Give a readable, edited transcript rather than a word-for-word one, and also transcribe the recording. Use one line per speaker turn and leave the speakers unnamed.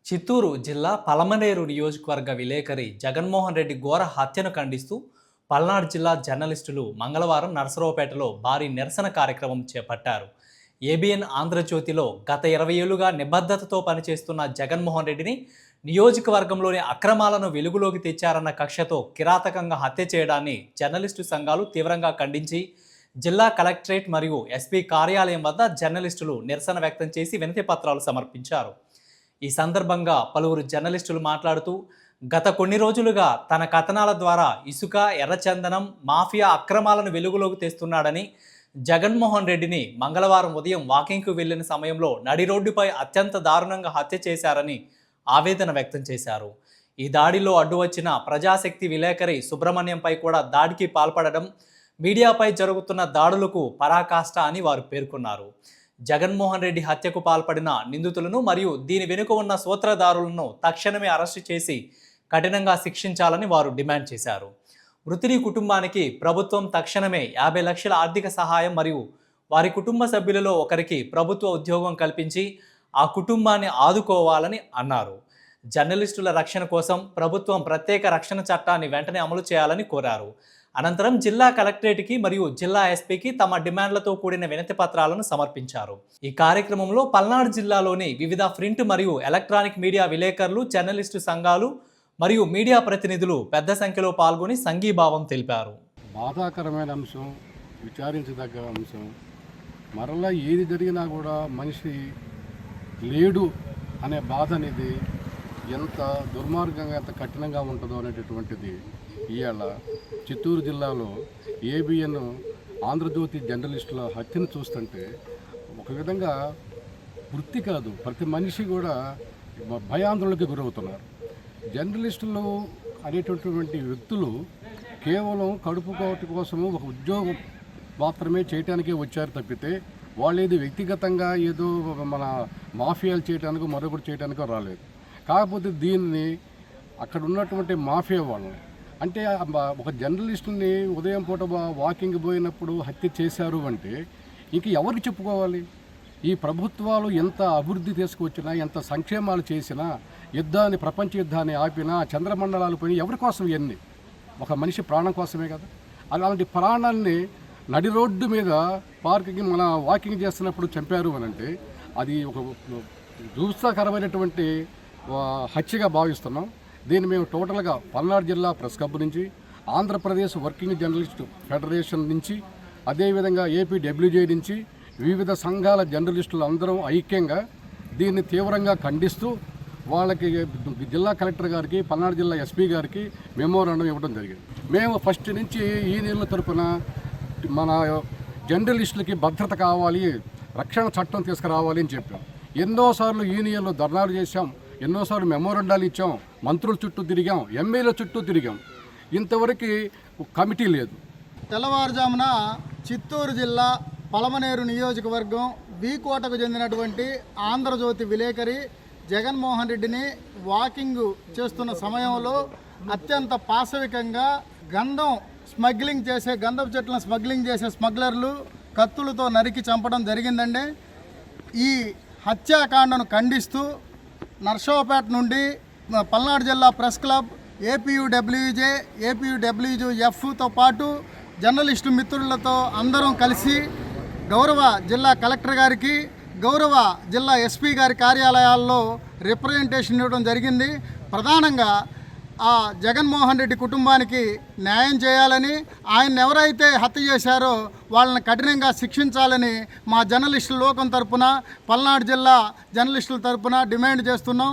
చిత్తూరు జిల్లా పలమనేరు నియోజకవర్గ విలేకరి జగన్మోహన్ రెడ్డి ఘోర హత్యను ఖండిస్తూ పల్నాడు జిల్లా జర్నలిస్టులు మంగళవారం నరసరావుపేటలో భారీ నిరసన కార్యక్రమం చేపట్టారు. ఏబిఎన్ ఆంధ్రజ్యోతిలో గత 20 ఏళ్లుగా నిబద్ధతతో పనిచేస్తున్న జగన్మోహన్ రెడ్డిని నియోజకవర్గంలోని అక్రమాలను వెలుగులోకి తెచ్చారన్న కక్షతో కిరాతకంగా హత్య చేయడాన్ని జర్నలిస్టు సంఘాలు తీవ్రంగా ఖండించి జిల్లా కలెక్టరేట్ మరియు ఎస్పీ కార్యాలయం వద్ద జర్నలిస్టులు నిరసన వ్యక్తం చేసి వినతి పత్రాలు సమర్పించారు. ఈ సందర్భంగా పలువురు జర్నలిస్టులు మాట్లాడుతూ గత కొన్ని రోజులుగా తన కథనాల ద్వారా ఇసుక, ఎర్రచందనం మాఫియా అక్రమాలను వెలుగులోకి తెస్తున్నాడని, జగన్మోహన్ రెడ్డిని మంగళవారం ఉదయం వాకింగ్కు వెళ్లిన సమయంలో నడి రోడ్డుపై అత్యంత దారుణంగా హత్య చేశారని ఆవేదన వ్యక్తం చేశారు. ఈ దాడిలో అడ్డు వచ్చిన ప్రజాశక్తి విలేకరి సుబ్రహ్మణ్యంపై కూడా దాడికి పాల్పడడం మీడియాపై జరుగుతున్న దాడులకు పరాకాష్ట అని వారు పేర్కొన్నారు. జగన్మోహన్ రెడ్డి హత్యకు పాల్పడిన నిందితులను మరియు దీని వెనుక ఉన్న సూత్రధారులను తక్షణమే అరెస్టు చేసి కఠినంగా శిక్షించాలని వారు డిమాండ్ చేశారు. మృతుని కుటుంబానికి ప్రభుత్వం తక్షణమే 50 లక్షల ఆర్థిక సహాయం మరియు వారి కుటుంబ సభ్యులలో ఒకరికి ప్రభుత్వ ఉద్యోగం కల్పించి ఆ కుటుంబాన్ని ఆదుకోవాలని అన్నారు. జర్నలిస్టుల రక్షణ కోసం ప్రభుత్వం ప్రత్యేక రక్షణ చట్టాన్ని వెంటనే అమలు చేయాలని కోరారు. అనంతరం జిల్లా కలెక్టరేట్కి మరియు జిల్లా ఎస్పీకి తమ డిమాండ్లతో కూడిన వినతి పత్రాలను సమర్పించారు. ఈ కార్యక్రమంలో పల్నాడు జిల్లాలోని వివిధ ప్రింట్ మరియు ఎలక్ట్రానిక్ మీడియా విలేకరులు, జర్నలిస్టు సంఘాలు మరియు మీడియా ప్రతినిధులు పెద్ద సంఖ్యలో పాల్గొని సంఘీభావం తెలిపారు.
బాధాకరమైన అంశం, విచారించదగ్గ అంశం. మరలా ఏది జరిగినా కూడా మనిషి లేడు అనే బాధ అనేది ఎంత దుర్మార్గంగా, ఎంత కఠినంగా ఉంటుందో అనేటటువంటిది ఇవాళ చిత్తూరు జిల్లాలో ఏబిఎన్ ఆంధ్రజ్యోతి జర్నలిస్టుల హత్యను చూస్తుంటే ఒక విధంగా వృత్తి కాదు, ప్రతి మనిషి కూడా భయాందోళనకి గురవుతున్నారు. జర్నలిస్టులు అనేటటువంటి వ్యక్తులు కేవలం కడుపు కోటి కోసము ఒక ఉద్యోగం మాత్రమే చేయటానికే వచ్చారు తప్పితే వాళ్ళు ఏదో వ్యక్తిగతంగా ఏదో మన మాఫియాలు చేయడానికో మరొకటి చేయడానికో రాలేదు. కాకపోతే దీన్ని అక్కడ ఉన్నటువంటి మాఫియా వాళ్ళని, అంటే ఒక జర్నలిస్టుని ఉదయం పూట వాకింగ్ పోయినప్పుడు హత్య చేశారు అంటే ఇంక ఎవరికి చెప్పుకోవాలి? ఈ ప్రభుత్వాలు ఎంత అభివృద్ధి తీసుకువచ్చినా, ఎంత సంక్షేమాలు చేసినా, యుద్ధాన్ని, ప్రపంచ యుద్ధాన్ని ఆపినా, చంద్రమండలాలు పోయి ఎవరి కోసం ఇవన్నీ? ఒక మనిషి ప్రాణం కోసమే కదా. అలాంటి ప్రాణాన్ని నడి రోడ్డు మీద పార్క్కి మన వాకింగ్ చేస్తున్నప్పుడు చంపారు అని అంటే అది ఒక దుస్సాకరమైనటువంటి హత్యగా భావిస్తున్నాం. దీన్ని మేము టోటల్గా పల్నాడు జిల్లా ప్రెస్ క్లబ్ నుంచి, ఆంధ్రప్రదేశ్ వర్కింగ్ జర్నలిస్ట్ ఫెడరేషన్ నుంచి, అదేవిధంగా ఏపీడబ్ల్యూజే నుంచి వివిధ సంఘాల జర్నలిస్టులు అందరం ఐక్యంగా దీన్ని తీవ్రంగా ఖండిస్తూ వాళ్ళకి జిల్లా కలెక్టర్ గారికి, పల్నాడు జిల్లా ఎస్పీ గారికి మెమోరాండం ఇవ్వడం జరిగింది. మేము ఫస్ట్ నుంచి ఈ నీళ్ళ తరపున మన జర్నలిస్టులకి భద్రత కావాలి, రక్షణ చట్టం తీసుకురావాలి అని చెప్పాం. ఎన్నోసార్లు యూనియన్లో ధర్నాలు చేశాం, ఎన్నోసార్లు మెమోరాండాలు ఇచ్చాం, మంత్రుల చుట్టూ తిరిగాం, ఎమ్మెల్యేల చుట్టూ తిరిగాం. ఇంతవరకు కమిటీ లేదు.
తెల్లవారుజామున చిత్తూరు జిల్లా పలమనేరు నియోజకవర్గం వీకోటకు చెందినటువంటి ఆంధ్రజ్యోతి విలేకరి జగన్మోహన్ రెడ్డిని వాకింగ్ చేస్తున్న సమయంలో అత్యంత పాశవికంగా గంధపు చెట్లను స్మగ్లింగ్ చేసే స్మగ్లర్లు కత్తులతో నరికి చంపడం జరిగిందండి. ఈ హత్యాకాండను ఖండిస్తూ నర్సరావుపేట నుండి పల్నాడు జిల్లా ప్రెస్ క్లబ్, ఏపీయూడబ్ల్యూజే, ఏపీయూడబ్ల్యూఎఫ్తో పాటు జర్నలిస్టు మిత్రులతో అందరం కలిసి గౌరవ జిల్లా కలెక్టర్ గారికి, గౌరవ జిల్లా ఎస్పీ గారి కార్యాలయాల్లో రిప్రజెంటేషన్ ఇవ్వడం జరిగింది. ప్రధానంగా ఆ జగన్మోహన్ రెడ్డి కుటుంబానికి న్యాయం చేయాలని, ఆయన ఎవరైతే హత్య చేశారో వాళ్ళని కఠినంగా శిక్షించాలని మా జర్నలిస్టుల లోకం తరపున, పల్నాడు జిల్లా జర్నలిస్టుల తరపున డిమాండ్ చేస్తున్నాం.